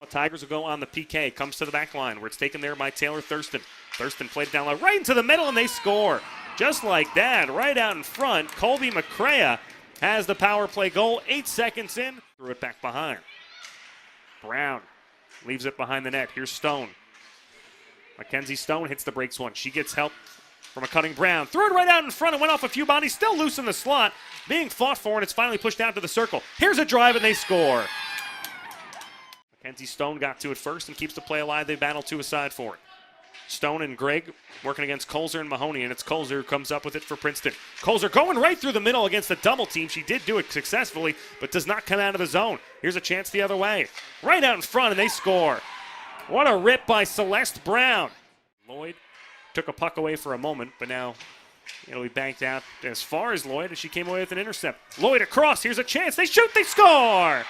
Tigers will go on the PK. Comes to the back line where it's taken there by Taylor Thurston. Thurston played it down low right into the middle, and they score. Just like that, right out in front, Colby McCrea has the power play goal. 8 seconds in. Threw it back behind. Brown leaves it behind the net. Here's Stone. Mackenzie Stone hits the brakes one. She gets help from a cutting Brown. Threw it right out in front and went off a few bodies. Still loose in the slot. Being fought for, and it's finally pushed out to the circle. Here's a drive, and they score. Mackenzie Stone got to it first and keeps the play alive. They battle to a side for it. Stone and Gregg working against Colzer and Mahoney, and it's Colzer who comes up with it for Princeton. Colzer going right through the middle against the double team. She did do it successfully, but does not come out of the zone. Here's a chance the other way. Right out in front, and they score. What a rip by Celeste Brown. Lloyd took a puck away for a moment, but now it'll be banked out as far as Lloyd as she came away with an intercept. Lloyd across. Here's a chance. They shoot. They score.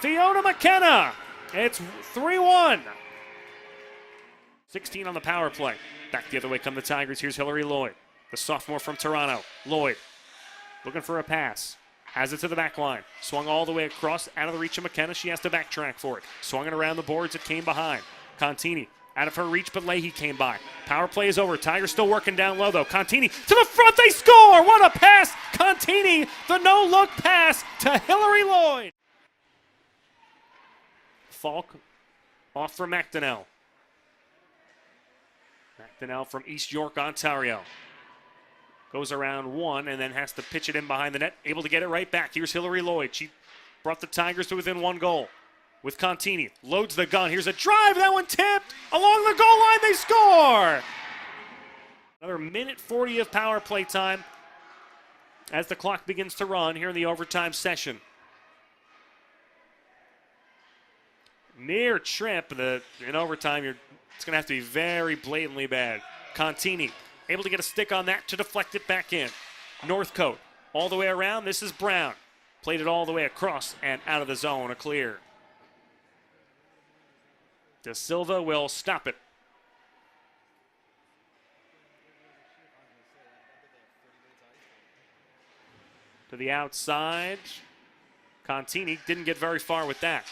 Fiona McKenna. It's 3-1. 16 on the power play. Back the other way come the Tigers. Here's Hillary Lloyd, the sophomore from Toronto. Lloyd looking for a pass. Has it to the back line. Swung all the way across, out of the reach of McKenna. She has to backtrack for it. Swung it around the boards. It came behind. Contini out of her reach, but Leahy came by. Power play is over. Tigers still working down low, though. Contini to the front. They score. What a pass. Contini, the no-look pass to Hillary Lloyd. Falk off for McDonnell. McDonnell from East York, Ontario. Goes around one and then has to pitch it in behind the net. Able to get it right back. Here's Hillary Lloyd. She brought the Tigers to within one goal. With Contini. Loads the gun. Here's a drive. That one tipped. Along the goal line, they score. Another minute 40 of power play time as the clock begins to run here in the overtime session. Near trip. In overtime, it's going to have to be very blatantly bad. Contini able to get a stick on that to deflect it back in. Northcote all the way around. This is Brown. Played it all the way across and out of the zone. A clear. De Silva will stop it. To the outside. Contini didn't get very far with that.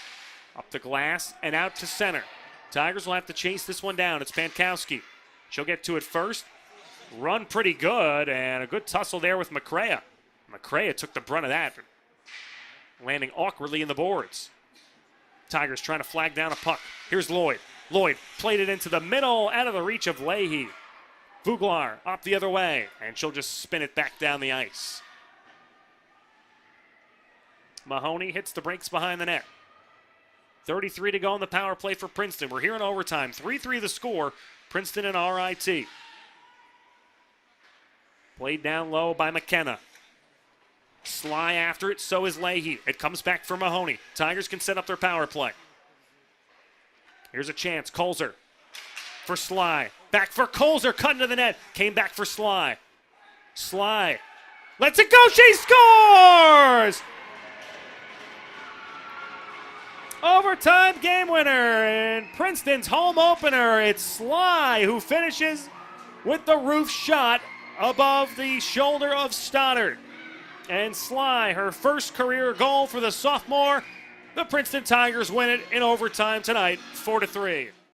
Up the glass and out to center. Tigers will have to chase this one down. It's Pankowski. She'll get to it first. Run pretty good, and a good tussle there with McCrea. McCrea took the brunt of that, landing awkwardly in the boards. Tigers trying to flag down a puck. Here's Lloyd. Lloyd played it into the middle, out of the reach of Leahy. Vuglar up the other way, and she'll just spin it back down the ice. Mahoney hits the brakes behind the net. 33 to go on the power play for Princeton. We're here in overtime. 3-3 the score. Princeton and RIT. Played down low by McKenna. Sly after it, so is Leahy. It comes back for Mahoney. Tigers can set up their power play. Here's a chance. Colzer for Sly. Back for Colzer. Cut into the net. Came back for Sly. Sly lets it go. She scores! Overtime game winner in Princeton's home opener. It's Sly who finishes with the roof shot above the shoulder of Stoddard. And Sly, her first career goal for the sophomore. The Princeton Tigers win it in overtime tonight, 4-3.